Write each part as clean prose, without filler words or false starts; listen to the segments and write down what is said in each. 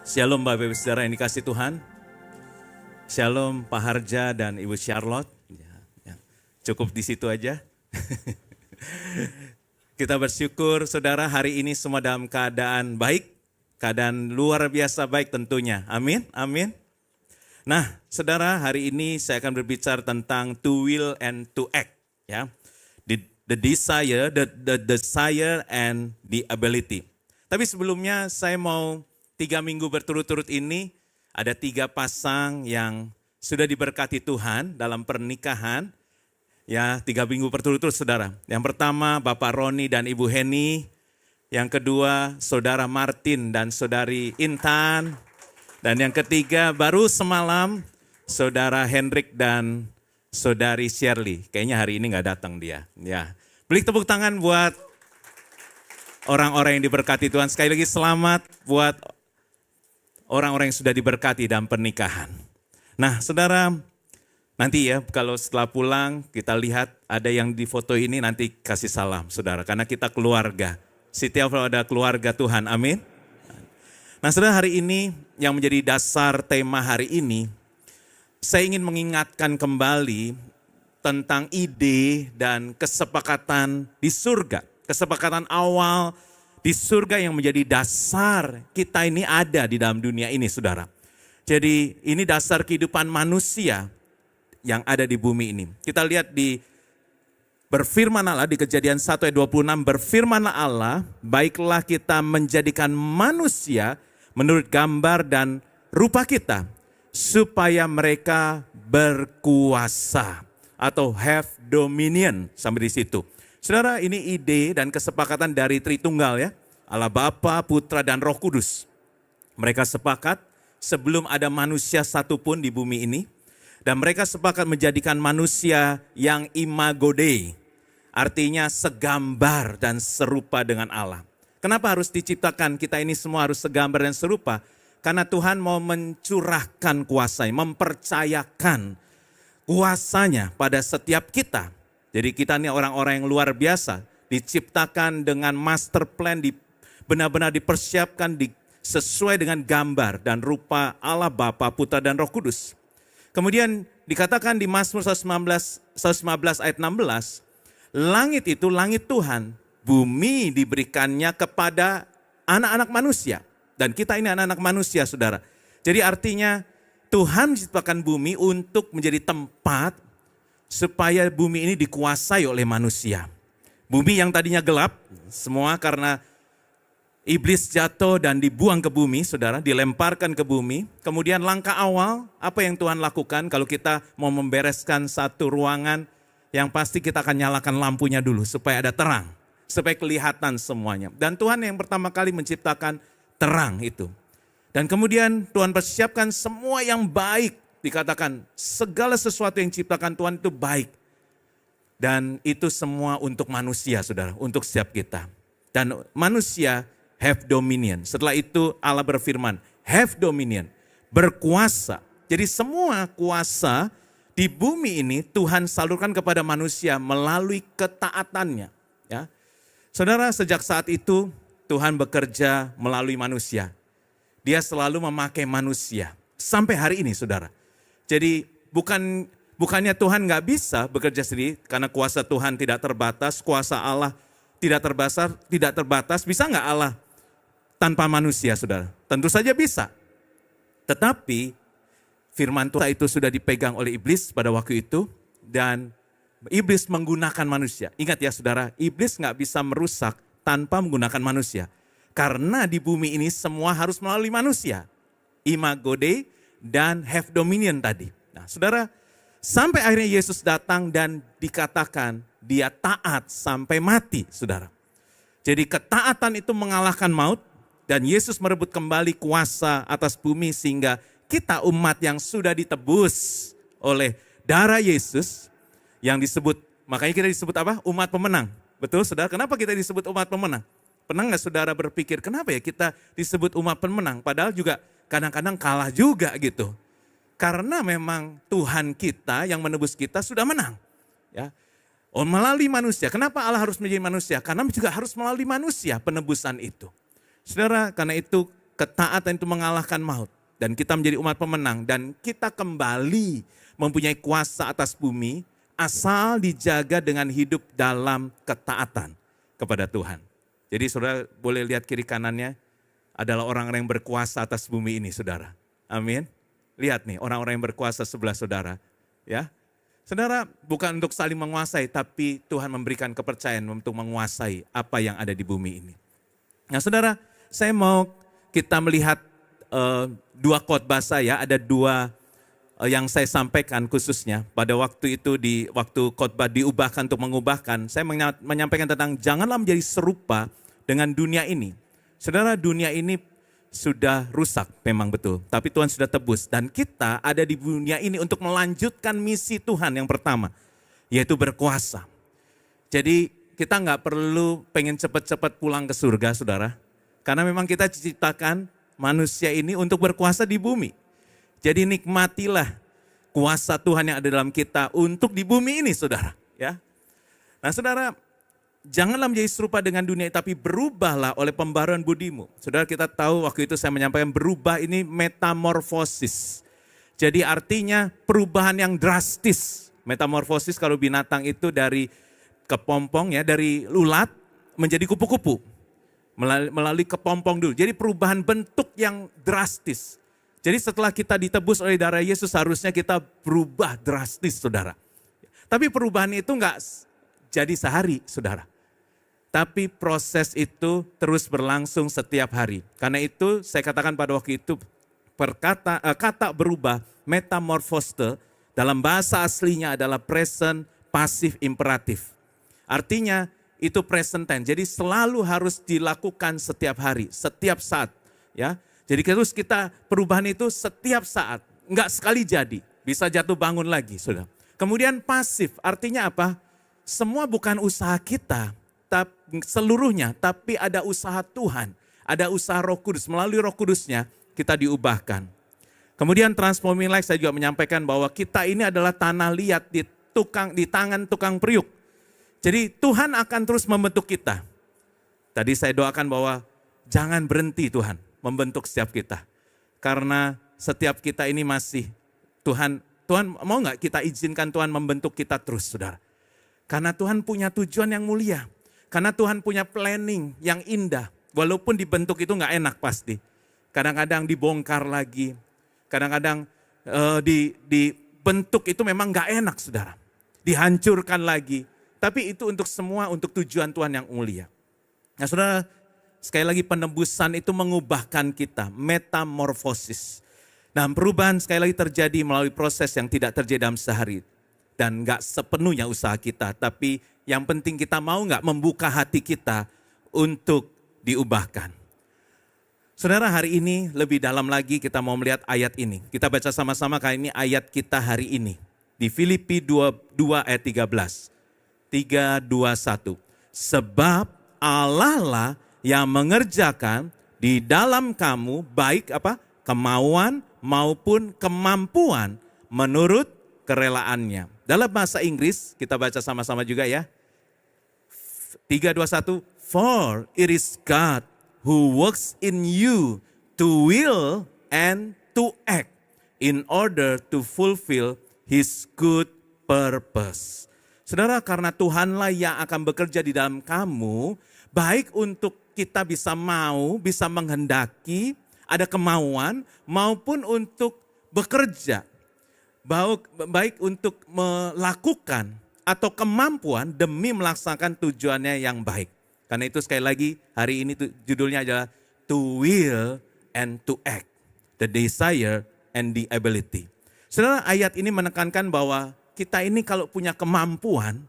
Shalom Bapak Ibu Saudara yang dikasih Tuhan. Shalom Pak Harja dan Ibu Charlotte. Ya, cukup di situ aja. Kita bersyukur saudara hari ini semua dalam keadaan baik. Keadaan luar biasa baik tentunya. Amin, amin. Nah saudara, hari ini saya akan berbicara tentang to will and to act. Ya, the desire, the desire and the ability. Tapi sebelumnya saya mau 3 minggu berturut-turut ini ada 3 pasang yang sudah diberkati Tuhan dalam pernikahan. Ya, 3 minggu berturut-turut saudara. Yang pertama Bapak Roni dan Ibu Heni. Yang kedua Saudara Martin dan Saudari Intan. Dan yang ketiga baru semalam Saudara Hendrik dan Saudari Shirley. Kayaknya hari ini gak datang dia. Ya, beri tepuk tangan buat orang-orang yang diberkati Tuhan. Sekali lagi selamat buat orang-orang yang sudah diberkati dalam pernikahan. Nah saudara, nanti ya kalau setelah pulang kita lihat ada yang di foto ini, nanti kasih salam saudara. Karena kita keluarga, setiap ada keluarga Tuhan, amin. Nah saudara, hari ini yang menjadi dasar tema hari ini, saya ingin mengingatkan kembali tentang ide dan kesepakatan di surga. Kesepakatan awal di surga yang menjadi dasar kita ini ada di dalam dunia ini saudara. Jadi ini dasar kehidupan manusia yang ada di bumi ini. Kita lihat di berfirman Allah di Kejadian 1 ayat 26, berfirman Allah, baiklah kita menjadikan manusia menurut gambar dan rupa kita, supaya mereka berkuasa atau have dominion, sampai di situ. Saudara, ini ide dan kesepakatan dari Tritunggal ya. Allah Bapa, Putra dan Roh Kudus. Mereka sepakat sebelum ada manusia satupun di bumi ini. Dan mereka sepakat menjadikan manusia yang imago Dei. Artinya segambar dan serupa dengan Allah. Kenapa harus diciptakan? Kita ini semua harus segambar dan serupa. Karena Tuhan mau mencurahkan kuasanya, mempercayakan kuasanya pada setiap kita. Jadi kita ini orang-orang yang luar biasa, diciptakan dengan master plan, benar-benar dipersiapkan sesuai dengan gambar dan rupa Allah Bapa, Putra dan Roh Kudus. Kemudian dikatakan di Mazmur 115 ayat 16, langit itu langit Tuhan, bumi diberikannya kepada anak-anak manusia. Dan kita ini anak-anak manusia saudara. Jadi artinya Tuhan menciptakan bumi untuk menjadi tempat supaya bumi ini dikuasai oleh manusia. Bumi yang tadinya gelap, semua karena iblis jatuh dan dibuang ke bumi, saudara, dilemparkan ke bumi. Kemudian langkah awal, apa yang Tuhan lakukan kalau kita mau membereskan satu ruangan, yang pasti kita akan nyalakan lampunya dulu supaya ada terang, supaya kelihatan semuanya. Dan Tuhan yang pertama kali menciptakan terang itu. Dan kemudian Tuhan persiapkan semua yang baik. Dikatakan segala sesuatu yang diciptakan Tuhan itu baik. Dan itu semua untuk manusia saudara, untuk setiap kita. Dan manusia have dominion. Setelah itu Allah berfirman, have dominion, berkuasa. Jadi semua kuasa di bumi ini Tuhan salurkan kepada manusia melalui ketaatannya. Ya. Saudara, sejak saat itu Tuhan bekerja melalui manusia. Dia selalu memakai manusia. Sampai hari ini saudara. Jadi bukannya Tuhan gak bisa bekerja sendiri karena kuasa Tuhan tidak terbatas, kuasa Allah tidak terbatas. Bisa gak Allah tanpa manusia saudara? Tentu saja bisa. Tetapi firman Tuhan itu sudah dipegang oleh iblis pada waktu itu dan iblis menggunakan manusia. Ingat ya saudara, iblis gak bisa merusak tanpa menggunakan manusia. Karena di bumi ini semua harus melalui manusia. Imago Dei dan have dominion tadi. Nah saudara, sampai akhirnya Yesus datang dan dikatakan dia taat sampai mati saudara. Jadi ketaatan itu mengalahkan maut dan Yesus merebut kembali kuasa atas bumi sehingga kita umat yang sudah ditebus oleh darah Yesus yang disebut, makanya kita disebut apa? Umat pemenang. Betul saudara, kenapa kita disebut umat pemenang? Pernah gak saudara berpikir kenapa ya kita disebut umat pemenang? Padahal juga kadang-kadang kalah juga gitu. Karena memang Tuhan kita yang menebus kita sudah menang. Ya. Melalui manusia. Kenapa Allah harus menjadi manusia? Karena juga harus melalui manusia penebusan itu. Saudara, karena itu ketaatan itu mengalahkan maut. Dan kita menjadi umat pemenang. Dan kita kembali mempunyai kuasa atas bumi asal dijaga dengan hidup dalam ketaatan kepada Tuhan. Jadi saudara boleh lihat kiri kanannya adalah orang-orang yang berkuasa atas bumi ini, saudara. Amin. Lihat nih orang-orang yang berkuasa sebelah saudara. Ya, saudara bukan untuk saling menguasai, tapi Tuhan memberikan kepercayaan untuk menguasai apa yang ada di bumi ini. Nah saudara, saya mau kita melihat dua khotbah saya, ada dua yang saya sampaikan khususnya pada waktu itu di waktu khotbah diubahkan untuk mengubahkan, saya menyampaikan tentang janganlah menjadi serupa dengan dunia ini. Saudara, dunia ini sudah rusak memang betul, tapi Tuhan sudah tebus dan kita ada di dunia ini untuk melanjutkan misi Tuhan yang pertama, yaitu berkuasa. Jadi kita nggak perlu pengen cepat-cepat pulang ke surga, saudara, karena memang kita diciptakan manusia ini untuk berkuasa di bumi. Jadi nikmatilah kuasa Tuhan yang ada dalam kita untuk di bumi ini, saudara. Ya. Nah saudara, janganlah menjadi serupa dengan dunia, tapi berubahlah oleh pembaruan budimu. Saudara, kita tahu waktu itu saya menyampaikan berubah ini metamorfosis. Jadi artinya perubahan yang drastis. Metamorfosis kalau binatang itu dari kepompong ya, dari ulat menjadi kupu-kupu. Melalui kepompong dulu. Jadi perubahan bentuk yang drastis. Jadi setelah kita ditebus oleh darah Yesus harusnya kita berubah drastis, saudara. Tapi perubahan itu enggak jadi sehari, saudara. Tapi proses itu terus berlangsung setiap hari. Karena itu saya katakan pada waktu itu kata berubah, metamorphose, dalam bahasa aslinya adalah present passive imperatif. Artinya itu present tense. Jadi selalu harus dilakukan setiap hari, setiap saat, ya. Jadi terus kita perubahan itu setiap saat, enggak sekali jadi, bisa jatuh bangun lagi, saudara. Kemudian pasif, artinya apa? Semua bukan usaha kita, seluruhnya, tapi ada usaha Tuhan, ada usaha Roh Kudus. Melalui Roh Kudusnya kita diubahkan. Kemudian transforming life, saya juga menyampaikan bahwa kita ini adalah tanah liat di tangan tukang periuk. Jadi Tuhan akan terus membentuk kita. Tadi saya doakan bahwa jangan berhenti Tuhan membentuk setiap kita. Karena setiap kita ini masih Tuhan mau nggak kita izinkan Tuhan membentuk kita terus, saudara. Karena Tuhan punya tujuan yang mulia. Karena Tuhan punya planning yang indah. Walaupun dibentuk itu nggak enak pasti. Kadang-kadang dibongkar lagi. Kadang-kadang dibentuk itu memang nggak enak, saudara. Dihancurkan lagi. Tapi itu untuk semua, untuk tujuan Tuhan yang mulia. Nah saudara, sekali lagi penebusan itu mengubahkan kita, metamorfosis. Nah perubahan sekali lagi terjadi melalui proses yang tidak terjadi dalam sehari. Dan gak sepenuhnya usaha kita, tapi yang penting kita mau gak membuka hati kita untuk diubahkan. Saudara, hari ini lebih dalam lagi kita mau melihat ayat ini. Kita baca sama-sama kali ini ayat kita hari ini. Di Filipi 2 ayat 13. 3:21. Sebab Allah lah yang mengerjakan di dalam kamu baik apa? Kemauan maupun kemampuan menurut kerelaannya. Dalam bahasa Inggris kita baca sama-sama juga ya. 3:21. For it is God who works in you to will and to act in order to fulfill his good purpose. Saudara, karena Tuhanlah yang akan bekerja di dalam kamu, baik untuk kita bisa mau, bisa menghendaki, ada kemauan, maupun untuk bekerja. Baik untuk melakukan atau kemampuan demi melaksanakan tujuannya yang baik. Karena itu sekali lagi hari ini judulnya adalah to will and to act. The desire and the ability. Saudara, ayat ini menekankan bahwa kita ini kalau punya kemampuan,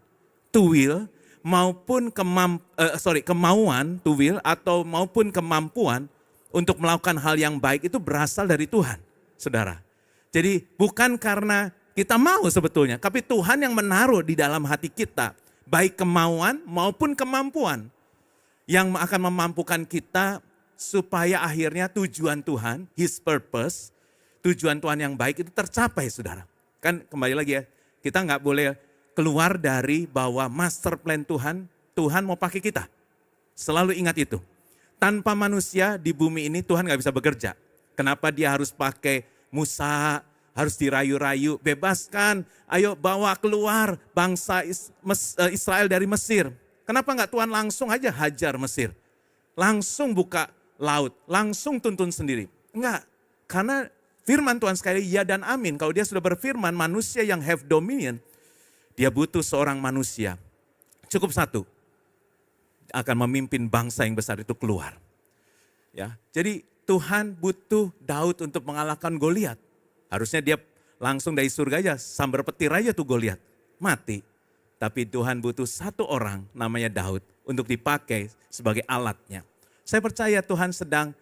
to will, maupun kemauan, to will, atau maupun kemampuan untuk melakukan hal yang baik itu berasal dari Tuhan, saudara. Jadi bukan karena kita mau sebetulnya, tapi Tuhan yang menaruh di dalam hati kita, baik kemauan maupun kemampuan, yang akan memampukan kita supaya akhirnya tujuan Tuhan, His purpose, tujuan Tuhan yang baik itu tercapai, saudara. Kan kembali lagi ya, kita nggak boleh keluar dari bahwa master plan Tuhan, Tuhan mau pakai kita. Selalu ingat itu. Tanpa manusia di bumi ini Tuhan gak bisa bekerja. Kenapa dia harus pakai Musa, harus dirayu-rayu, bebaskan, ayo bawa keluar bangsa Israel dari Mesir. Kenapa gak Tuhan langsung aja hajar Mesir? Langsung buka laut, langsung tuntun sendiri. Enggak, karena firman Tuhan sekali ya dan amin. Kalau dia sudah berfirman, manusia yang have dominion, dia butuh seorang manusia. Cukup satu, akan memimpin bangsa yang besar itu keluar. Ya, jadi Tuhan butuh Daud untuk mengalahkan Goliat. Harusnya dia langsung dari surga aja, sambar petir aja tuh Goliat, mati. Tapi Tuhan butuh satu orang namanya Daud untuk dipakai sebagai alatnya. Saya percaya Tuhan sedang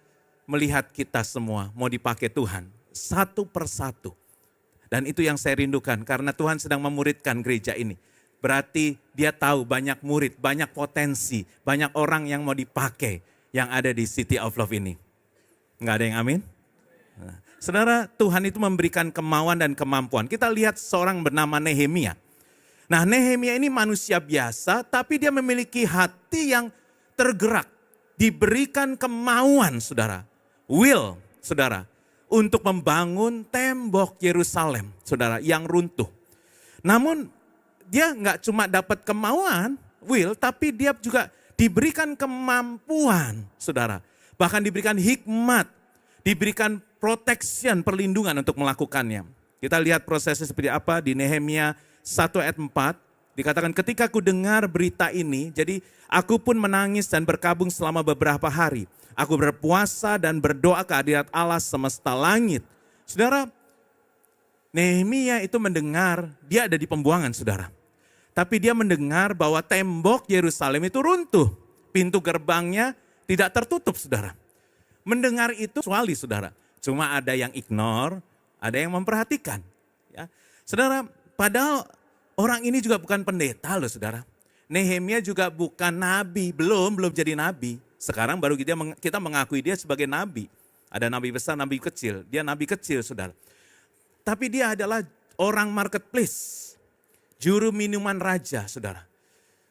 melihat kita semua mau dipakai Tuhan satu persatu. Dan itu yang saya rindukan karena Tuhan sedang memuridkan gereja ini. Berarti dia tahu banyak murid, banyak potensi, banyak orang yang mau dipakai yang ada di City of Love ini. Enggak ada yang amin? Nah, saudara, Tuhan itu memberikan kemauan dan kemampuan. Kita lihat seorang bernama Nehemia. Nah, Nehemia ini manusia biasa, tapi dia memiliki hati yang tergerak. Diberikan kemauan, saudara. Will, saudara. Untuk membangun tembok Yerusalem, saudara, yang runtuh. Namun, dia nggak cuma dapat kemauan, will, tapi dia juga diberikan kemampuan, saudara. Bahkan diberikan hikmat, diberikan protection, perlindungan untuk melakukannya. Kita lihat prosesnya seperti apa di Nehemia 1 ayat 4. Dikatakan ketika aku dengar berita ini, jadi aku pun menangis dan berkabung selama beberapa hari. Aku berpuasa dan berdoa ke hadirat Allah semesta langit. Saudara, Nehemia itu mendengar, dia ada di pembuangan, saudara. Tapi dia mendengar bahwa tembok Yerusalem itu runtuh. Pintu gerbangnya tidak tertutup, saudara. Mendengar itu kecuali, saudara. Cuma ada yang ignore, ada yang memperhatikan. Ya. Saudara, padahal orang ini juga bukan pendeta loh, saudara. Nehemia juga bukan nabi, belum jadi nabi. Sekarang baru kita mengakui dia sebagai nabi. Ada nabi besar, nabi kecil. Dia nabi kecil, saudara. Tapi dia adalah orang marketplace. Juru minuman raja, saudara.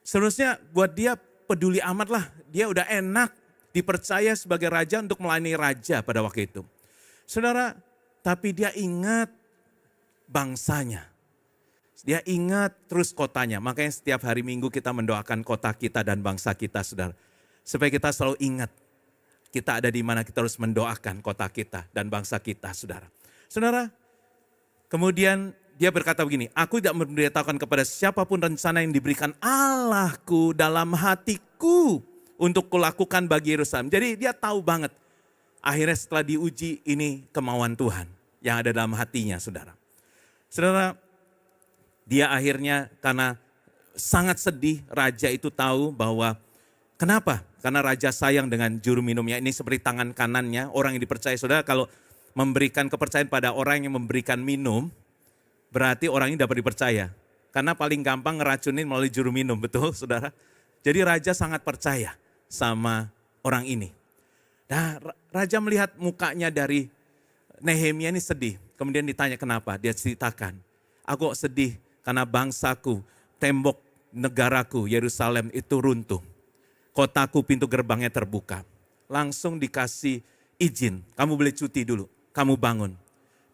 Seharusnya buat dia peduli amat lah. Dia udah enak dipercaya sebagai raja untuk melayani raja pada waktu itu. Saudara, tapi dia ingat bangsanya. Dia ingat terus kotanya. Makanya setiap hari Minggu kita mendoakan kota kita dan bangsa kita, saudara. Supaya kita selalu ingat kita ada di mana kita harus mendoakan kota kita dan bangsa kita, saudara. Saudara, kemudian dia berkata begini, aku tidak memberitahukan kepada siapapun rencana yang diberikan Allahku dalam hatiku untuk kulakukan bagi Yerusalem. Jadi dia tahu banget, akhirnya setelah diuji ini kemauan Tuhan yang ada dalam hatinya, saudara. Saudara, dia akhirnya karena sangat sedih, raja itu tahu bahwa kenapa? Karena raja sayang dengan juru minumnya, ini seperti tangan kanannya, orang yang dipercaya. Saudara, kalau memberikan kepercayaan pada orang yang memberikan minum, berarti orang ini dapat dipercaya. Karena paling gampang ngeracunin melalui juru minum, betul saudara? Jadi raja sangat percaya sama orang ini. Nah, raja melihat mukanya dari Nehemia ini sedih. Kemudian ditanya kenapa, dia ceritakan. Aku sedih karena bangsaku, tembok negaraku, Yerusalem itu runtuh. Kotaku pintu gerbangnya terbuka. Langsung dikasih izin, kamu boleh cuti dulu, kamu bangun.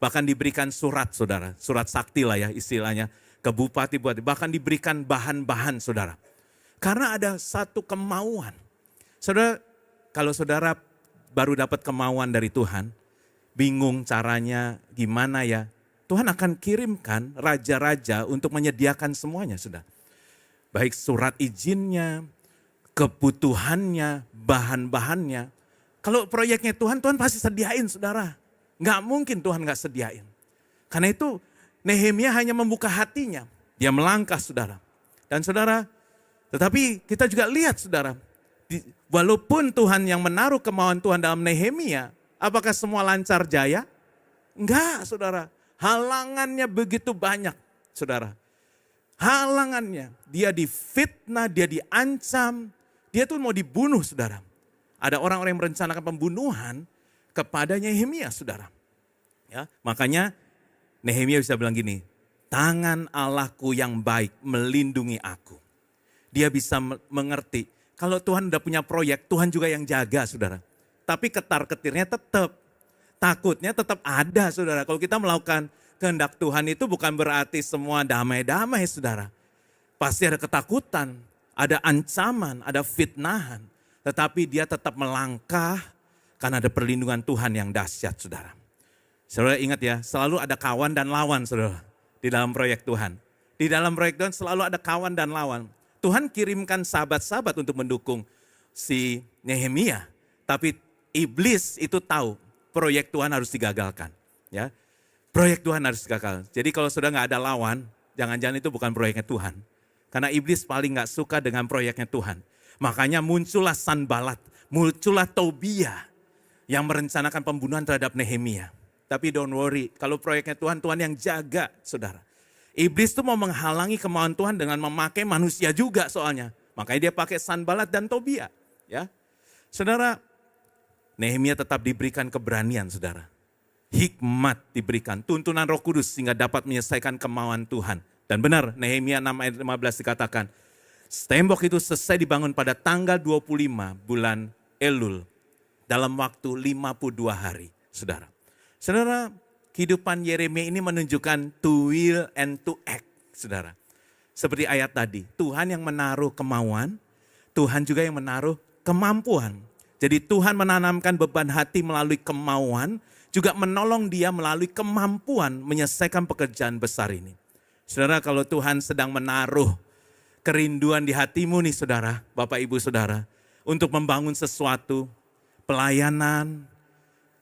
Bahkan diberikan surat, saudara. Surat sakti lah ya istilahnya. Ke bupati-bupati. Bahkan diberikan bahan-bahan, saudara. Karena ada satu kemauan. Saudara, kalau saudara baru dapat kemauan dari Tuhan, bingung caranya gimana ya. Tuhan akan kirimkan raja-raja untuk menyediakan semuanya, saudara. Baik surat izinnya, kebutuhannya, bahan-bahannya. Kalau proyeknya Tuhan, Tuhan pasti sediain, saudara. Nggak mungkin Tuhan nggak sediain. Karena itu Nehemia hanya membuka hatinya. Dia melangkah, saudara. Dan saudara, tetapi kita juga lihat, saudara. Walaupun Tuhan yang menaruh kemauan Tuhan dalam Nehemia, apakah semua lancar jaya? Enggak, saudara. Halangannya begitu banyak, saudara. Halangannya. Dia difitnah, dia diancam. Dia tuh mau dibunuh, saudara. Ada orang-orang yang merencanakan pembunuhan kepada Nehemia, saudara. Ya, makanya Nehemia bisa bilang gini, tangan Allahku yang baik melindungi aku. Dia bisa mengerti Kalau Tuhan udah punya proyek, Tuhan juga yang jaga, saudara. Tapi ketar-ketirnya tetap, takutnya tetap ada, saudara. Kalau kita melakukan kehendak Tuhan itu bukan berarti semua damai-damai, saudara. Pasti ada ketakutan, ada ancaman, ada fitnahan. Tetapi dia tetap melangkah karena ada perlindungan Tuhan yang dahsyat, saudara. Saudara ingat ya, selalu ada kawan dan lawan, saudara, di dalam proyek Tuhan. Di dalam proyek Tuhan selalu ada kawan dan lawan. Tuhan kirimkan sahabat-sahabat untuk mendukung si Nehemia. Tapi iblis itu tahu proyek Tuhan harus digagalkan. Ya, proyek Tuhan harus digagalkan. Jadi kalau sudah nggak ada lawan, jangan-jangan itu bukan proyeknya Tuhan. Karena iblis paling nggak suka dengan proyeknya Tuhan. Makanya muncullah Sanbalat, muncullah Tobia yang merencanakan pembunuhan terhadap Nehemia. Tapi don't worry, kalau proyeknya Tuhan, Tuhan yang jaga, saudara. Iblis tuh mau menghalangi kemauan Tuhan dengan memakai manusia juga soalnya. Makanya dia pakai Sanbalat dan Tobia. Ya, saudara, Nehemia tetap diberikan keberanian, saudara. Hikmat diberikan, tuntunan Roh Kudus sehingga dapat menyelesaikan kemauan Tuhan. Dan benar, Nehemia 6 ayat 15 dikatakan, tembok itu selesai dibangun pada tanggal 25 bulan Elul dalam waktu 52 hari, saudara. Saudara, kehidupan Yeremia ini menunjukkan to will and to act, saudara. Seperti ayat tadi, Tuhan yang menaruh kemauan, Tuhan juga yang menaruh kemampuan. Jadi Tuhan menanamkan beban hati melalui kemauan, juga menolong dia melalui kemampuan menyelesaikan pekerjaan besar ini. Saudara, kalau Tuhan sedang menaruh kerinduan di hatimu nih saudara, Bapak Ibu Saudara, untuk membangun sesuatu, pelayanan,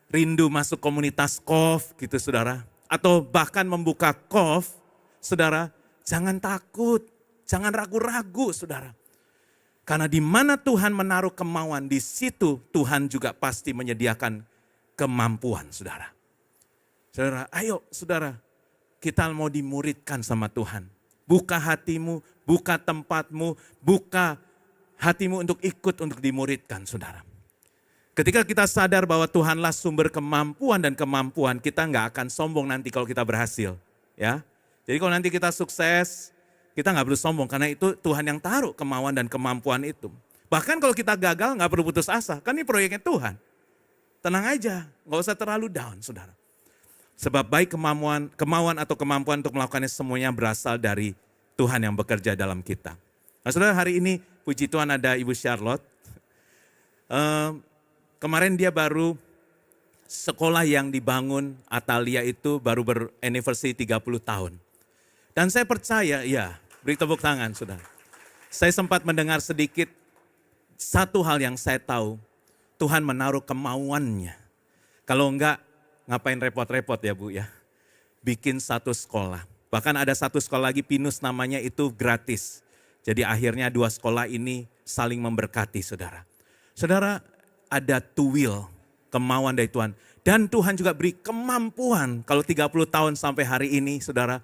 rindu masuk komunitas KOF gitu saudara, atau bahkan membuka KOF, saudara, jangan takut, jangan ragu-ragu saudara. Karena di mana Tuhan menaruh kemauan, di situ Tuhan juga pasti menyediakan kemampuan saudara. Saudara, ayo saudara, kita mau dimuridkan sama Tuhan. Buka hatimu, buka tempatmu, buka hatimu untuk ikut untuk dimuridkan saudara. Ketika kita sadar bahwa Tuhanlah sumber kemampuan dan kemampuan, kita nggak akan sombong nanti kalau kita berhasil. Ya, jadi kalau nanti kita sukses, kita nggak perlu sombong karena itu Tuhan yang taruh kemauan dan kemampuan itu. Bahkan kalau kita gagal nggak perlu putus asa, kan ini proyeknya Tuhan. Tenang aja, nggak usah terlalu down saudara. Sebab baik kemauan atau kemampuan untuk melakukannya semuanya berasal dari Tuhan yang bekerja dalam kita. Nah saudara, hari ini puji Tuhan ada Ibu Charlotte. Kemarin dia baru sekolah yang dibangun Atalia itu baru beranniversary 30 tahun. Dan saya percaya, ya beri tepuk tangan saudara. Saya sempat mendengar sedikit satu hal yang saya tahu, Tuhan menaruh kemauannya. Kalau enggak, ngapain repot-repot ya Bu ya. Bikin satu sekolah. Bahkan ada satu sekolah lagi Pinus namanya itu gratis. Jadi akhirnya dua sekolah ini saling memberkati saudara. Saudara, ada to will, kemauan dari Tuhan. Dan Tuhan juga beri kemampuan. Kalau 30 tahun sampai hari ini saudara,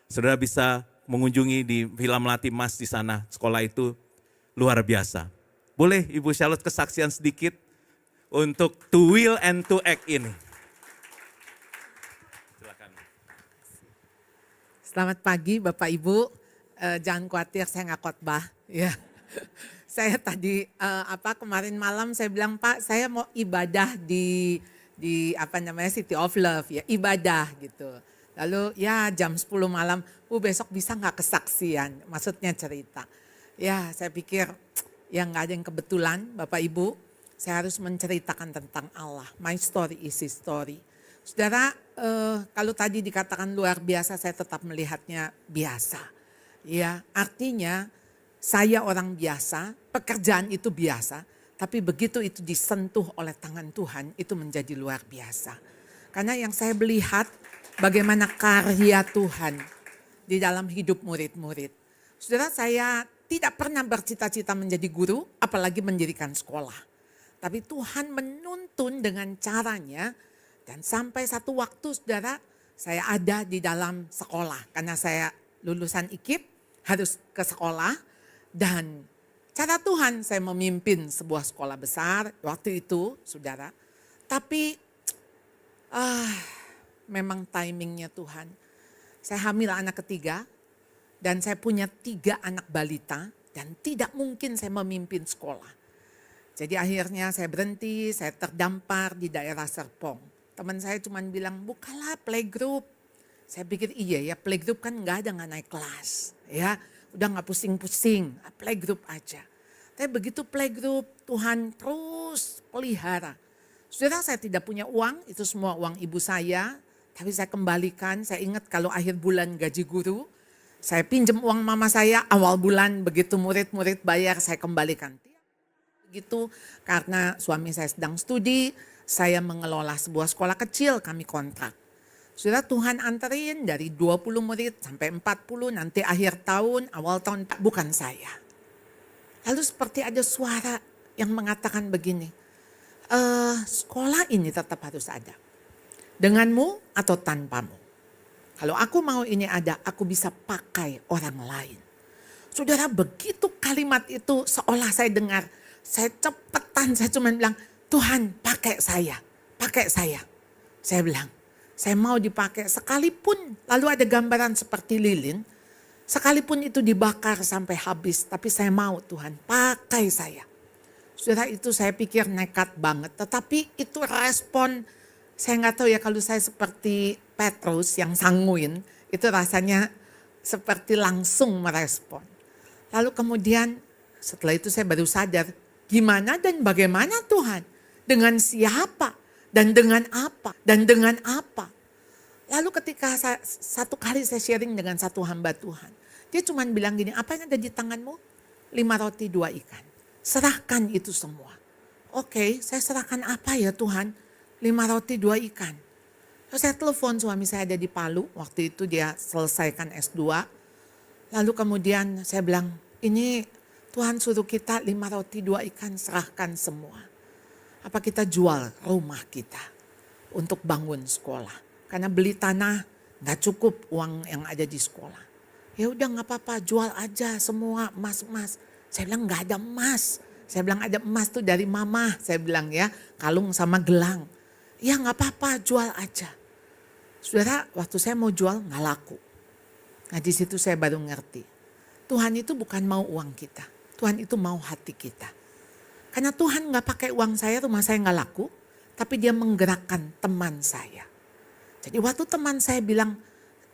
saudara bisa mengunjungi di Villa Melati Mas di sana. Sekolah itu luar biasa. Boleh Ibu Charlotte kesaksian sedikit untuk to will and to act ini. Silakan. Selamat pagi Bapak Ibu, jangan khawatir saya nggak khotbah. Ya. Saya tadi kemarin malam saya bilang Pak saya mau ibadah di City of Love ya, ibadah gitu. Lalu ya jam 10 malam, besok bisa nggak kesaksian, maksudnya cerita. Ya saya pikir ya nggak ada yang kebetulan Bapak Ibu, saya harus menceritakan tentang Allah. My story is his story. Saudara, kalau tadi dikatakan luar biasa, saya tetap melihatnya biasa. Ya, artinya saya orang biasa, pekerjaan itu biasa, tapi begitu itu disentuh oleh tangan Tuhan, itu menjadi luar biasa. Karena yang saya melihat bagaimana karya Tuhan di dalam hidup murid-murid. Saudara, saya tidak pernah bercita-cita menjadi guru, apalagi mendirikan sekolah. Tapi Tuhan menuntun dengan caranya, dan sampai satu waktu saudara, saya ada di dalam sekolah. Karena saya lulusan IKIP, harus ke sekolah. Dan cara Tuhan saya memimpin sebuah sekolah besar waktu itu saudara. Tapi memang timingnya Tuhan. Saya hamil anak ketiga dan saya punya 3 anak balita dan tidak mungkin saya memimpin sekolah. Jadi akhirnya saya berhenti, saya terdampar di daerah Serpong. Teman saya cuma bilang, bukalah playgroup. Saya pikir iya ya, playgroup kan nggak ada nggak naik kelas. Ya, udah nggak pusing-pusing, playgroup aja. Tapi begitu playgroup, Tuhan terus pelihara. Saudara, saya tidak punya uang, itu semua uang ibu saya. Tapi saya kembalikan, saya ingat kalau akhir bulan gaji guru, saya pinjam uang mama saya awal bulan, begitu murid-murid bayar saya kembalikan. Begitu karena suami saya sedang studi, saya mengelola sebuah sekolah kecil, kami kontrak. Sudah Tuhan anterin dari 20 murid sampai 40, nanti akhir tahun, awal tahun, bukan saya. Lalu seperti ada suara yang mengatakan begini, sekolah ini tetap harus ada. Denganmu atau tanpamu. Kalau aku mau ini ada, aku bisa pakai orang lain. Saudara, begitu kalimat itu seolah saya dengar, saya cepetan, saya cuma bilang, Tuhan pakai saya, pakai saya. Saya bilang, saya mau dipakai sekalipun, lalu ada gambaran seperti lilin, sekalipun itu dibakar sampai habis, tapi saya mau Tuhan pakai saya. Saudara, itu saya pikir nekat banget, tetapi itu respon, saya nggak tahu ya kalau saya seperti Petrus yang sanguin, itu rasanya seperti langsung merespon. Lalu kemudian setelah itu saya baru sadar, gimana dan bagaimana Tuhan? Dengan siapa? Dan dengan apa? Dan dengan apa? Lalu ketika satu kali saya sharing dengan satu hamba Tuhan. Dia cuma bilang gini, apa yang ada di tanganmu? 5 roti 2 ikan. Serahkan itu semua. Oke, saya serahkan apa ya Tuhan? 5 roti 2 ikan. Terus saya telepon suami saya ada di Palu. Waktu itu dia selesaikan S2. Lalu kemudian saya bilang, ini Tuhan suruh kita 5 roti 2 ikan serahkan semua. Apa kita jual rumah kita untuk bangun sekolah? Karena beli tanah gak cukup uang yang ada di sekolah. Ya udah gak apa-apa, jual aja semua emas-emas. Saya bilang gak ada emas. Saya bilang ada emas tuh dari mama. Saya bilang ya, kalung sama gelang. Ya gak apa-apa, jual aja. Saudara, waktu saya mau jual gak laku. Nah di situ saya baru ngerti. Tuhan itu bukan mau uang kita. Tuhan itu mau hati kita. Karena Tuhan gak pakai uang saya, rumah saya gak laku. Tapi dia menggerakkan teman saya. Jadi waktu teman saya bilang,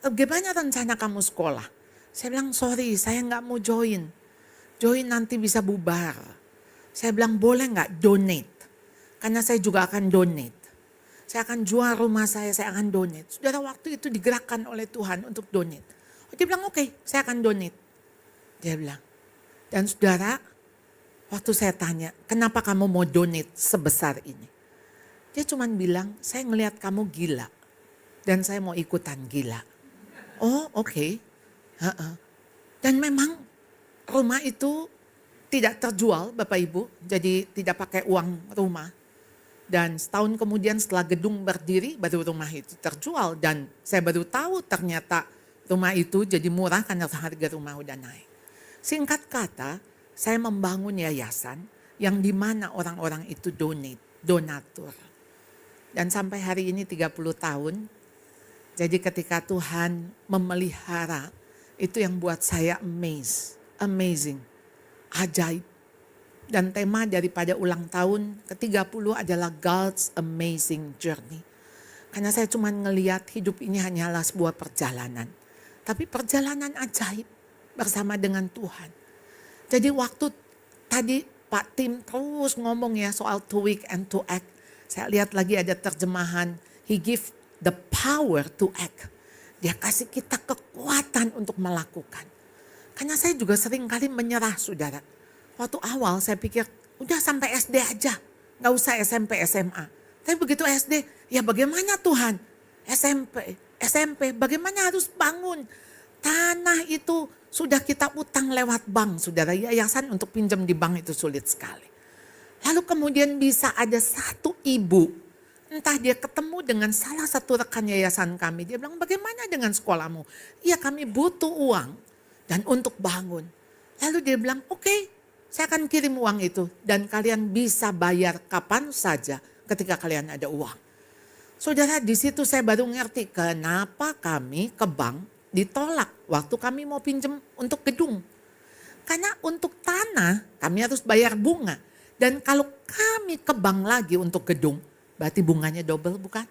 gimana rencana kamu sekolah? Saya bilang, sorry saya gak mau join. Join nanti bisa bubar. Saya bilang, boleh gak donate? Karena saya juga akan donate. Saya akan jual rumah saya akan donate. Saudara, waktu itu digerakkan oleh Tuhan untuk donate. Dia bilang, oke, saya akan donate. Dia bilang. Dan saudara, waktu saya tanya, kenapa kamu mau donate sebesar ini? Dia cuma bilang, saya ngelihat kamu gila. Dan saya mau ikutan gila. Oh oke. Dan memang rumah itu tidak terjual Bapak Ibu. Jadi tidak pakai uang rumah. Dan setahun kemudian setelah gedung berdiri, baru rumah itu terjual. Dan saya baru tahu ternyata rumah itu jadi murah karena harga rumah udah naik. Singkat kata, saya membangun yayasan yang dimana orang-orang itu donatur. Dan sampai hari ini 30 tahun, jadi ketika Tuhan memelihara, itu yang buat saya amazing, ajaib. Dan tema daripada ulang tahun ke-30 adalah God's Amazing Journey. Karena saya cuma ngelihat hidup ini hanyalah sebuah perjalanan. Tapi perjalanan ajaib bersama dengan Tuhan. Jadi waktu tadi Pak Tim terus ngomong ya soal to weak and to act. Saya lihat lagi ada terjemahan, He give the power to act. Dia kasih kita kekuatan untuk melakukan. Karena saya juga sering kali menyerah saudara. Waktu awal saya pikir udah sampai SD aja. Gak usah SMP, SMA. Tapi begitu SD, ya bagaimana Tuhan? SMP, bagaimana harus bangun? Tanah itu sudah kita utang lewat bank saudara. Yayasan untuk pinjam di bank itu sulit sekali. Lalu kemudian bisa ada satu ibu, entah dia ketemu dengan salah satu rekan yayasan kami. Dia bilang, bagaimana dengan sekolahmu? Iya kami butuh uang dan untuk bangun. Lalu dia bilang, oke, saya akan kirim uang itu. Dan kalian bisa bayar kapan saja ketika kalian ada uang. Saudara, di situ saya baru ngerti kenapa kami ke bank ditolak waktu kami mau pinjam untuk gedung. Karena untuk tanah kami harus bayar bunga. Dan kalau kami ke bank lagi untuk gedung, berarti bunganya double bukan?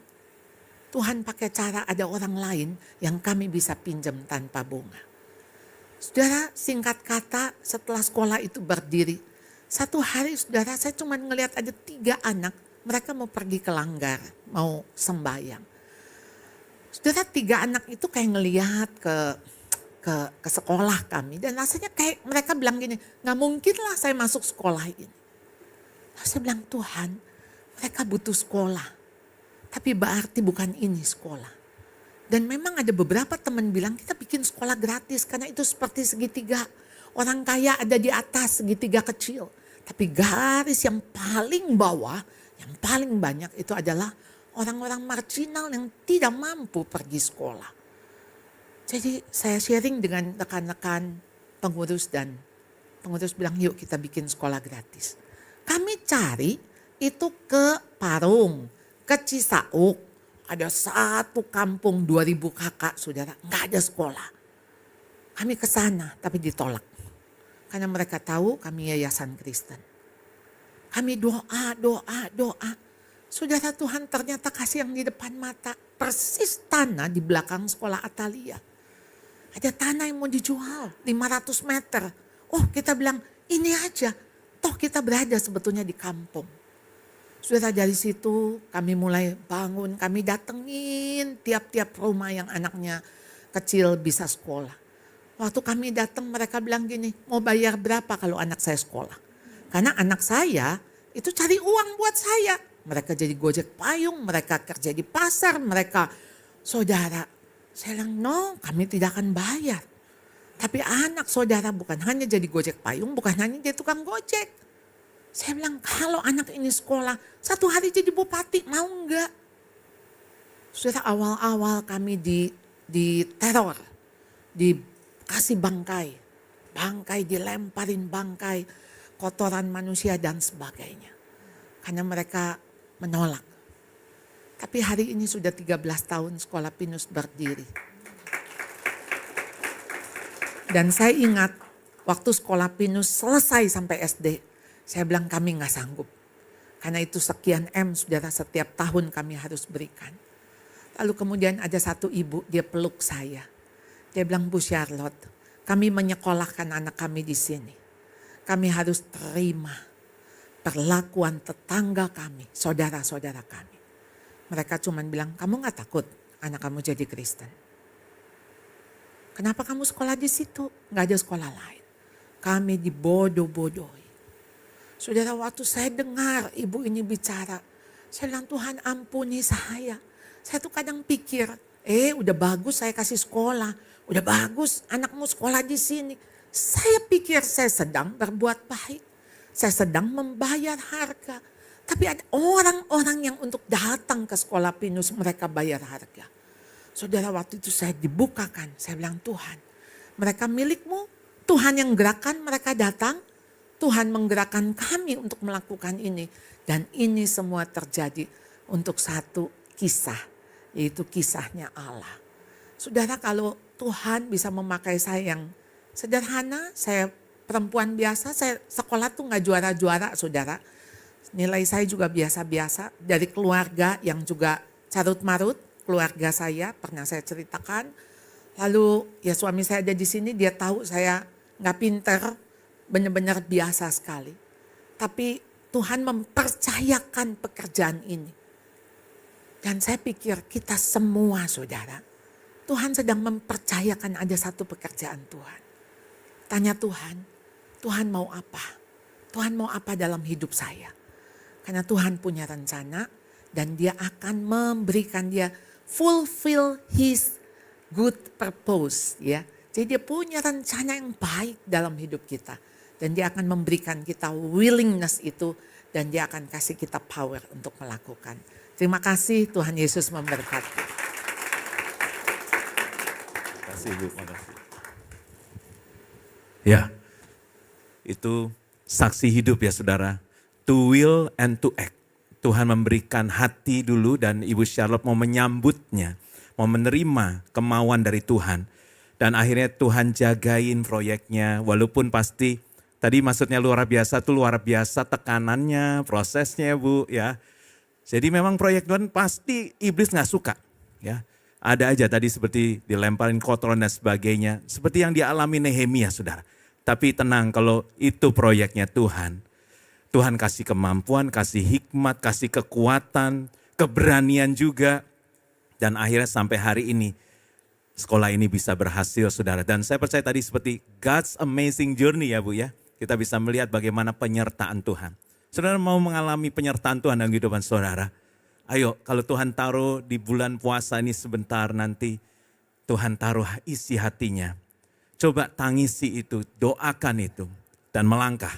Tuhan pakai cara ada orang lain yang kami bisa pinjam tanpa bunga. Saudara, singkat kata setelah sekolah itu berdiri, satu hari saudara saya cuma ngelihat ada 3 anak, mereka mau pergi ke Langgar, mau sembahyang. Saudara, 3 anak itu kayak ngelihat ke sekolah kami dan rasanya kayak mereka bilang gini, nggak mungkin lah saya masuk sekolah ini. Lalu saya bilang, Tuhan, mereka butuh sekolah, tapi berarti bukan ini sekolah. Dan memang ada beberapa teman bilang kita bikin sekolah gratis karena itu seperti segitiga. Orang kaya ada di atas segitiga kecil. Tapi garis yang paling bawah, yang paling banyak itu adalah orang-orang marginal yang tidak mampu pergi sekolah. Jadi saya sharing dengan rekan-rekan pengurus dan pengurus bilang yuk kita bikin sekolah gratis. Kami cari itu ke Parung, ke Cisauk. Ada satu kampung 2000 kakak saudara, nggak ada sekolah. Kami ke sana tapi ditolak. Karena mereka tahu kami yayasan Kristen. Kami doa. Saudara, Tuhan ternyata kasih yang di depan mata. Persis tanah di belakang sekolah Atalia. Ada tanah yang mau dijual 500 meter. Oh, kita bilang ini aja. Toh kita berada sebetulnya di kampung. Saudara, dari situ kami mulai bangun, kami datengin tiap-tiap rumah yang anaknya kecil bisa sekolah. Waktu kami datang mereka bilang gini, mau bayar berapa kalau anak saya sekolah? Karena anak saya itu cari uang buat saya. Mereka jadi gojek payung, mereka kerja di pasar, mereka saudara. Saya bilang, no, kami tidak akan bayar. Tapi anak saudara bukan hanya jadi gojek payung, bukan hanya jadi tukang gojek. Saya bilang kalau anak ini sekolah, satu hari jadi bupati, mau enggak? Sudah awal-awal kami di teror, dikasih bangkai, dilemparin bangkai, kotoran manusia dan sebagainya. Karena mereka menolak. Tapi hari ini sudah 13 tahun sekolah Pinus berdiri. Dan saya ingat waktu sekolah Pinus selesai sampai SD, saya bilang kami gak sanggup. Karena itu sekian M saudara setiap tahun kami harus berikan. Lalu kemudian ada satu ibu, dia peluk saya. Dia bilang, Bu Charlotte, kami menyekolahkan anak kami di sini. Kami harus terima perlakuan tetangga kami, saudara-saudara kami. Mereka cuma bilang, kamu gak takut anak kamu jadi Kristen? Kenapa kamu sekolah di situ? Gak ada sekolah lain. Kami dibodoh-bodohi. Saudara, waktu saya dengar ibu ini bicara, saya bilang Tuhan ampuni saya. Saya tuh kadang pikir, udah bagus saya kasih sekolah, udah bagus anakmu sekolah di sini. Saya pikir saya sedang berbuat baik, saya sedang membayar harga. Tapi ada orang-orang yang untuk datang ke sekolah Pinus mereka bayar harga. Saudara, waktu itu saya dibukakan, saya bilang Tuhan, mereka milikmu, Tuhan yang gerakan mereka datang. Tuhan menggerakkan kami untuk melakukan ini. Dan ini semua terjadi untuk satu kisah. Yaitu kisahnya Allah. Saudara, kalau Tuhan bisa memakai saya yang sederhana. Saya perempuan biasa, saya sekolah tuh gak juara-juara saudara. Nilai saya juga biasa-biasa. Dari keluarga yang juga carut-marut. Keluarga saya pernah saya ceritakan. Lalu ya suami saya ada di sini, dia tahu saya gak pinter. Benar-benar biasa sekali. Tapi Tuhan mempercayakan pekerjaan ini. Dan saya pikir kita semua saudara, Tuhan sedang mempercayakan ada satu pekerjaan Tuhan. Tanya Tuhan, Tuhan mau apa? Tuhan mau apa dalam hidup saya? Karena Tuhan punya rencana dan dia akan memberikan dia fulfill his good purpose. Ya. Jadi dia punya rencana yang baik dalam hidup kita. Dan dia akan memberikan kita willingness itu dan dia akan kasih kita power untuk melakukan. Terima kasih, Tuhan Yesus memberkati. Terima kasih Bu, makasih. Ya, itu saksi hidup ya saudara. To will and to act. Tuhan memberikan hati dulu dan Ibu Charlotte mau menyambutnya. Mau menerima kemauan dari Tuhan. Dan akhirnya Tuhan jagain proyeknya, walaupun pasti tadi maksudnya luar biasa tuh luar biasa tekanannya, prosesnya Bu ya. Jadi memang proyek Tuhan pasti iblis nggak suka ya. Ada aja tadi seperti dilemparin kotoran dan sebagainya. Seperti yang dialami Nehemia saudara. Tapi tenang kalau itu proyeknya Tuhan. Tuhan kasih kemampuan, kasih hikmat, kasih kekuatan, keberanian juga. Dan akhirnya sampai hari ini sekolah ini bisa berhasil saudara. Dan saya percaya tadi seperti God's amazing journey ya Bu ya. Kita bisa melihat bagaimana penyertaan Tuhan. Saudara mau mengalami penyertaan Tuhan dalam kehidupan saudara. Ayo kalau Tuhan taruh di bulan puasa ini sebentar nanti. Tuhan taruh isi hatinya. Coba tangisi itu, doakan itu. Dan melangkah.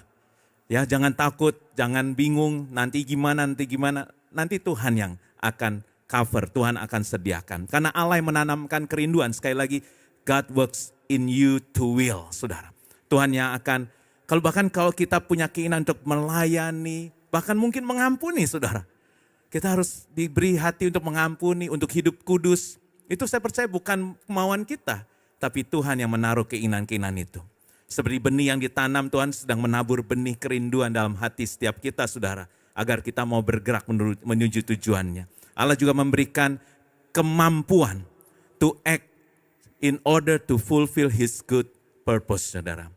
Ya jangan takut, jangan bingung nanti gimana. Nanti Tuhan yang akan cover, Tuhan akan sediakan. Karena Allah yang menanamkan kerinduan, sekali lagi God works in you to will, saudara. Tuhan yang akan, kalau kita punya keinginan untuk melayani, bahkan mungkin mengampuni saudara. Kita harus diberi hati untuk mengampuni, untuk hidup kudus. Itu saya percaya bukan kemauan kita, tapi Tuhan yang menaruh keinginan-keinginan itu. Seperti benih yang ditanam, Tuhan sedang menabur benih kerinduan dalam hati setiap kita saudara. Agar kita mau bergerak menuju tujuannya. Allah juga memberikan kemampuan to act in order to fulfill His good purpose, saudara.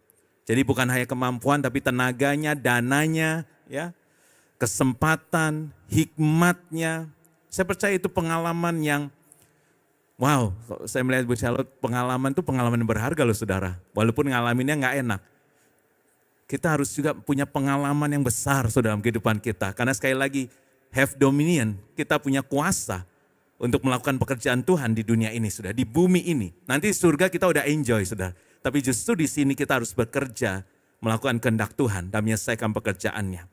Jadi bukan hanya kemampuan, tapi tenaganya, dananya, ya, kesempatan, hikmatnya. Saya percaya itu pengalaman yang, wow, saya melihat Bu Charlotte, pengalaman itu pengalaman berharga loh saudara. Walaupun ngalaminnya nggak enak. Kita harus juga punya pengalaman yang besar saudara dalam kehidupan kita. Karena sekali lagi, have dominion, kita punya kuasa untuk melakukan pekerjaan Tuhan di dunia ini sudah, di bumi ini. Nanti surga kita udah enjoy sudah. Tapi justru di sini kita harus bekerja, melakukan kehendak Tuhan dan menyelesaikan pekerjaannya.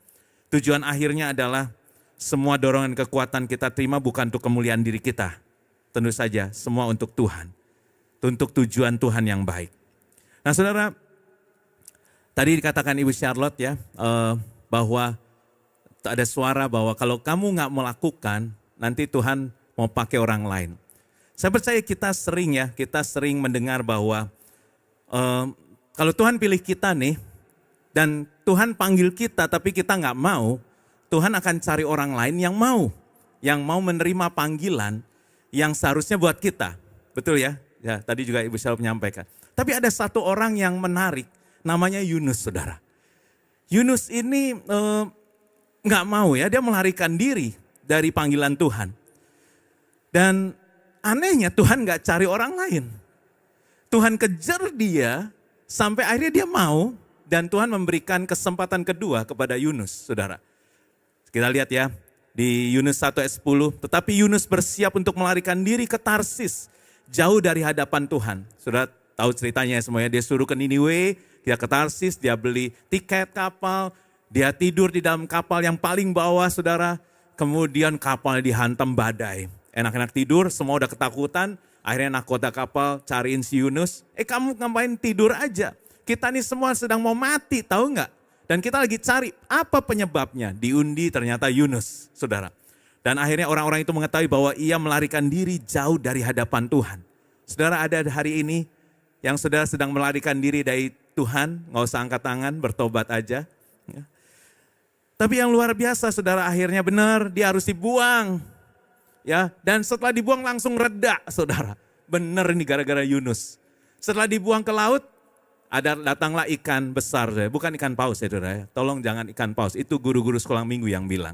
Tujuan akhirnya adalah semua dorongan kekuatan kita terima bukan untuk kemuliaan diri kita. Tentu saja semua untuk Tuhan. Untuk tujuan Tuhan yang baik. Nah saudara, tadi dikatakan Ibu Charlotte ya, bahwa ada suara bahwa kalau kamu nggak melakukan, nanti Tuhan mau pakai orang lain. Saya percaya kita sering mendengar bahwa kalau Tuhan pilih kita nih, dan Tuhan panggil kita tapi kita nggak mau, Tuhan akan cari orang lain yang mau menerima panggilan yang seharusnya buat kita. Betul ya? Ya tadi juga Ibu Charlotte menyampaikan. Tapi ada satu orang yang menarik, namanya Yunus saudara. Yunus ini nggak mau ya, dia melarikan diri dari panggilan Tuhan. Dan anehnya Tuhan nggak cari orang lain. Tuhan kejar dia sampai akhirnya dia mau dan Tuhan memberikan kesempatan kedua kepada Yunus, saudara. Kita lihat ya di Yunus 1 ayat 10, tetapi Yunus bersiap untuk melarikan diri ke Tarsis, jauh dari hadapan Tuhan. Saudara tahu ceritanya semuanya, dia suruh ke Niniwe, dia ke Tarsis, dia beli tiket kapal, dia tidur di dalam kapal yang paling bawah saudara, kemudian kapal dihantam badai. Enak-enak tidur, semua udah ketakutan, akhirnya nahkoda kapal cariin si Yunus, kamu ngapain tidur aja? Kita nih semua sedang mau mati, tahu nggak? Dan kita lagi cari apa penyebabnya, diundi ternyata Yunus saudara. Dan akhirnya orang-orang itu mengetahui bahwa ia melarikan diri jauh dari hadapan Tuhan. Saudara ada hari ini yang saudara sedang melarikan diri dari Tuhan, nggak usah angkat tangan, bertobat aja. Ya. Tapi yang luar biasa saudara akhirnya benar dia harus dibuang. Ya, dan setelah dibuang langsung reda saudara. Benar ini gara-gara Yunus. Setelah dibuang ke laut, datanglah ikan besar. Bukan ikan paus ya saudara. Tolong jangan ikan paus, itu guru-guru sekolah minggu yang bilang.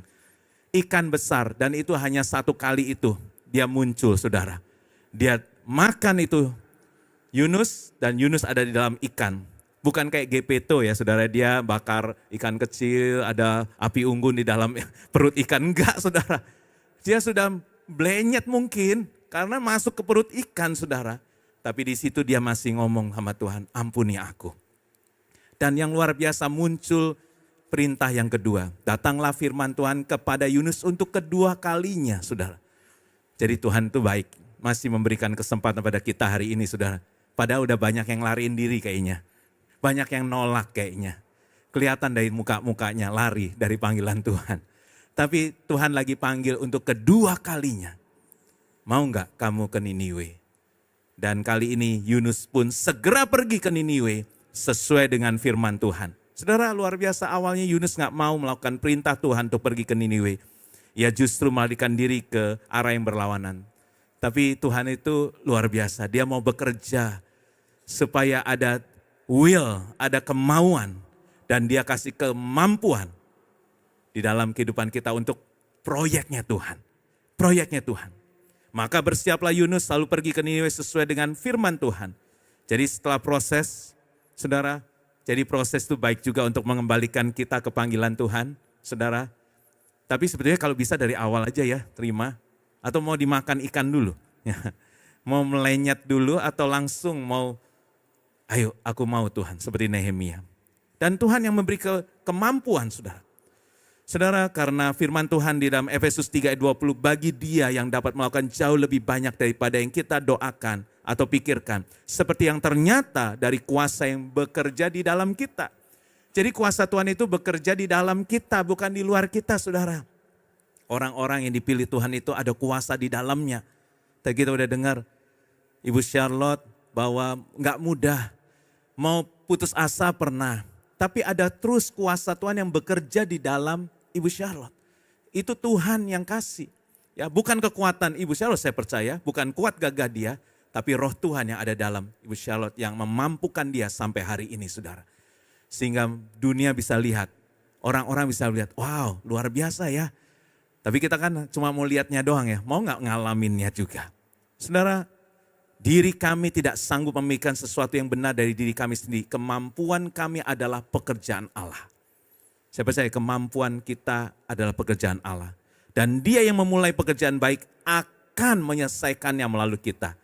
Ikan besar dan itu hanya satu kali itu dia muncul saudara. Dia makan itu Yunus dan Yunus ada di dalam ikan. Bukan kayak Gepeto ya saudara, dia bakar ikan kecil, ada api unggun di dalam perut ikan. Enggak saudara, dia sudah blenyet mungkin karena masuk ke perut ikan saudara. Tapi di situ dia masih ngomong sama Tuhan, ampuni aku. Dan yang luar biasa muncul perintah yang kedua. Datanglah firman Tuhan kepada Yunus untuk kedua kalinya saudara. Jadi Tuhan itu baik, masih memberikan kesempatan pada kita hari ini saudara. Padahal udah banyak yang lariin diri kayaknya. Banyak yang nolak kayaknya. Kelihatan dari muka-mukanya lari dari panggilan Tuhan. Tapi Tuhan lagi panggil untuk kedua kalinya. Mau nggak kamu ke Niniwe? Dan kali ini Yunus pun segera pergi ke Niniwe sesuai dengan firman Tuhan. Saudara, luar biasa, awalnya Yunus gak mau melakukan perintah Tuhan untuk pergi ke Niniwe. Ia justru melarikan diri ke arah yang berlawanan. Tapi Tuhan itu luar biasa, dia mau bekerja supaya ada will, ada kemauan. Dan dia kasih kemampuan di dalam kehidupan kita untuk proyeknya Tuhan. Proyeknya Tuhan. Maka bersiaplah Yunus selalu pergi ke Niniwe sesuai dengan firman Tuhan. Jadi setelah proses, saudara, jadi proses itu baik juga untuk mengembalikan kita ke panggilan Tuhan, saudara. Tapi sebetulnya kalau bisa dari awal aja ya, terima. Atau mau dimakan ikan dulu. Mau melenyat dulu atau langsung mau, ayo aku mau Tuhan, seperti Nehemia. Dan Tuhan yang memberi kemampuan, saudara. Saudara, karena firman Tuhan di dalam Efesus 3 ayat 20, bagi dia yang dapat melakukan jauh lebih banyak daripada yang kita doakan atau pikirkan. Seperti yang ternyata dari kuasa yang bekerja di dalam kita. Jadi kuasa Tuhan itu bekerja di dalam kita, bukan di luar kita, saudara. Orang-orang yang dipilih Tuhan itu ada kuasa di dalamnya. Tadi kita udah dengar Ibu Charlotte bahwa gak mudah, mau putus asa pernah. Tapi ada terus kuasa Tuhan yang bekerja di dalam Ibu Charlotte. Itu Tuhan yang kasih. Ya, bukan kekuatan Ibu Charlotte saya percaya, bukan kuat gagah dia, tapi roh Tuhan yang ada dalam Ibu Charlotte yang memampukan dia sampai hari ini, saudara. Sehingga dunia bisa lihat, orang-orang bisa lihat, wow luar biasa ya. Tapi kita kan cuma mau lihatnya doang ya, mau gak ngalaminnya juga. Saudara, diri kami tidak sanggup memikirkan sesuatu yang benar dari diri kami sendiri. Kemampuan kami adalah pekerjaan Allah. Saya percaya kemampuan kita adalah pekerjaan Allah. Dan dia yang memulai pekerjaan baik akan menyelesaikannya melalui kita.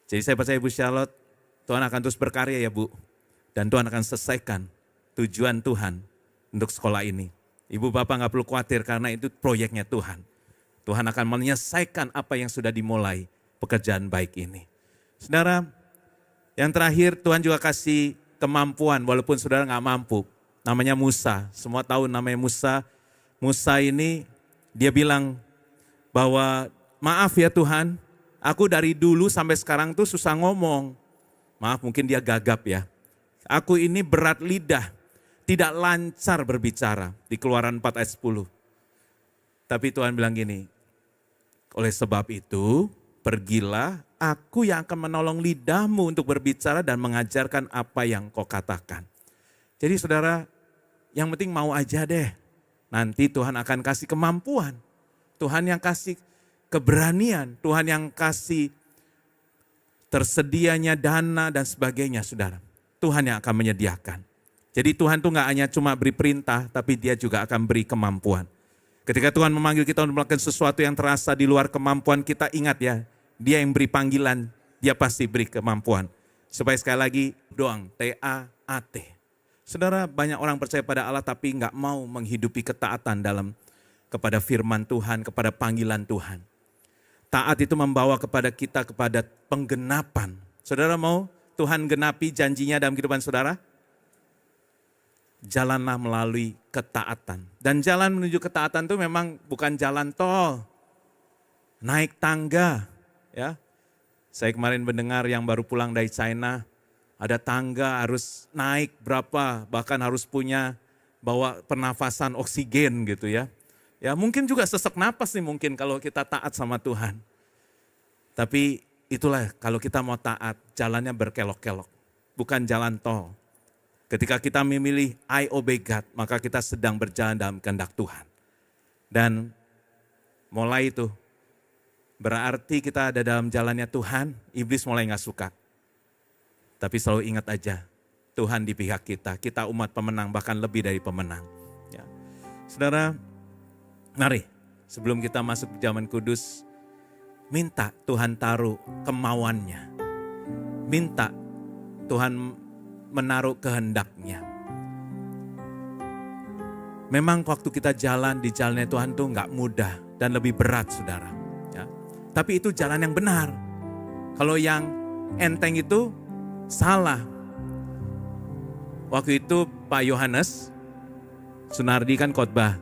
Jadi saya percaya Ibu Charlotte, Tuhan akan terus berkarya ya Bu. Dan Tuhan akan selesaikan tujuan Tuhan untuk sekolah ini. Ibu Bapak gak perlu khawatir karena itu proyeknya Tuhan. Tuhan akan menyelesaikan apa yang sudah dimulai pekerjaan baik ini. Saudara, yang terakhir Tuhan juga kasih kemampuan walaupun saudara gak mampu. Namanya Musa, semua tahu namanya Musa. Musa ini dia bilang bahwa maaf ya Tuhan, aku dari dulu sampai sekarang tuh susah ngomong. Maaf mungkin dia gagap ya. Aku ini berat lidah, tidak lancar berbicara di Keluaran 4 ayat 10. Tapi Tuhan bilang gini, oleh sebab itu pergilah, aku yang akan menolong lidahmu untuk berbicara dan mengajarkan apa yang kau katakan. Jadi saudara, yang penting mau aja deh. Nanti Tuhan akan kasih kemampuan. Tuhan yang kasih keberanian. Tuhan yang kasih tersedianya dana dan sebagainya, saudara. Tuhan yang akan menyediakan. Jadi Tuhan tuh gak hanya cuma beri perintah, tapi dia juga akan beri kemampuan. Ketika Tuhan memanggil kita untuk melakukan sesuatu yang terasa di luar kemampuan kita, ingat ya, dia yang beri panggilan, dia pasti beri kemampuan. Supaya sekali lagi doang, T-A-A-T. Saudara, banyak orang percaya pada Allah tapi nggak mau menghidupi ketaatan kepada firman Tuhan, kepada panggilan Tuhan. Taat itu membawa kepada kita kepada penggenapan. Saudara mau Tuhan genapi janjinya dalam kehidupan saudara? Jalanlah melalui ketaatan. Dan jalan menuju ketaatan itu memang bukan jalan tol. Naik tangga. Ya. Saya kemarin mendengar yang baru pulang dari China, ada tangga harus naik berapa, bahkan harus punya bawa pernafasan oksigen gitu ya. Ya mungkin juga sesak napas nih mungkin kalau kita taat sama Tuhan. Tapi itulah kalau kita mau taat, jalannya berkelok-kelok. Bukan jalan tol. Ketika kita memilih I obey God, maka kita sedang berjalan dalam kehendak Tuhan. Dan mulai itu, berarti kita ada dalam jalannya Tuhan, iblis mulai gak suka. Tapi selalu ingat aja, Tuhan di pihak kita umat pemenang, bahkan lebih dari pemenang. Ya. Saudara, mari sebelum kita masuk ke zaman kudus, minta Tuhan taruh kemauannya. Minta Tuhan menaruh kehendaknya. Memang waktu kita jalan di jalannya Tuhan tuh gak mudah dan lebih berat saudara. Ya. Tapi itu jalan yang benar. Kalau yang enteng itu salah. Waktu itu Pak Yohanes Sunardi kan khotbah.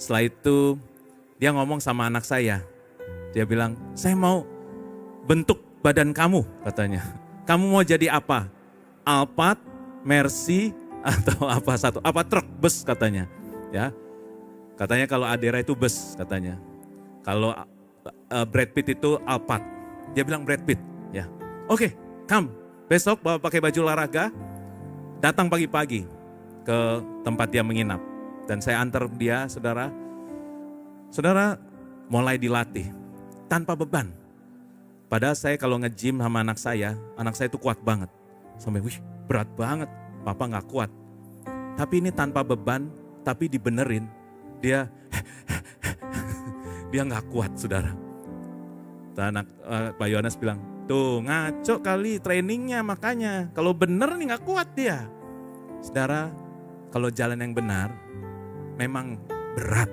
Setelah itu dia ngomong sama anak saya. Dia bilang, saya mau bentuk badan kamu katanya. Kamu mau jadi apa? Alphard, Mercy, atau apa satu? Apa truk, bus katanya. Ya, katanya kalau Adera itu bus katanya. Kalau Brad Pitt itu Alphard. Dia bilang Brad Pitt. Ya, oke, come. Besok bawa pakai baju olahraga, datang pagi-pagi ke tempat dia menginap. Dan saya antar dia, saudara. Saudara mulai dilatih tanpa beban. Padahal saya kalau nge-gym sama anak saya itu kuat banget. Sampai, wih berat banget, papa gak kuat. Tapi ini tanpa beban, tapi dibenerin. Dia gak kuat, saudara. Pak Yohanes bilang, tuh ngaco kali trainingnya makanya. Kalau bener nih gak kuat dia. Saudara, kalau jalan yang benar, memang berat.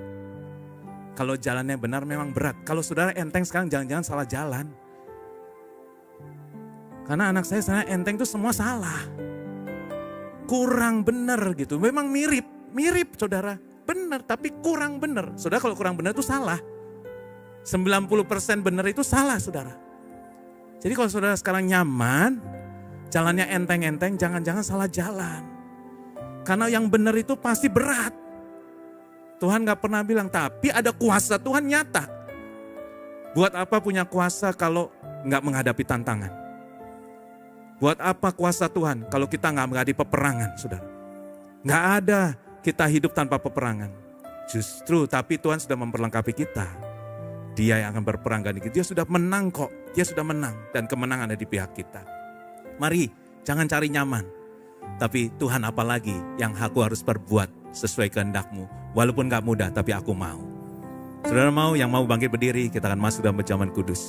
Kalau jalannya benar memang berat. Kalau saudara enteng sekarang jangan-jangan salah jalan. Karena anak saya sebenarnya enteng itu semua salah. Kurang benar gitu. Memang mirip saudara. Benar tapi kurang benar. Saudara kalau kurang benar itu salah. 90% benar itu salah saudara. Jadi kalau saudara sekarang nyaman, jalannya enteng-enteng, jangan-jangan salah jalan. Karena yang benar itu pasti berat. Tuhan gak pernah bilang, tapi ada kuasa Tuhan nyata. Buat apa punya kuasa kalau gak menghadapi tantangan? Buat apa kuasa Tuhan kalau kita gak menghadapi peperangan, saudara? Gak ada kita hidup tanpa peperangan. Justru, tapi Tuhan sudah memperlengkapi kita. Dia yang akan berperang dengan kita. Dia sudah menang kok, dia sudah menang. Dan kemenangan ada di pihak kita. Mari, jangan cari nyaman. Tapi Tuhan apalagi yang aku harus perbuat sesuai kehendak-Mu. Walaupun gak mudah, tapi aku mau. Saudara mau, yang mau bangkit berdiri, kita akan masuk dalam perjamuan kudus.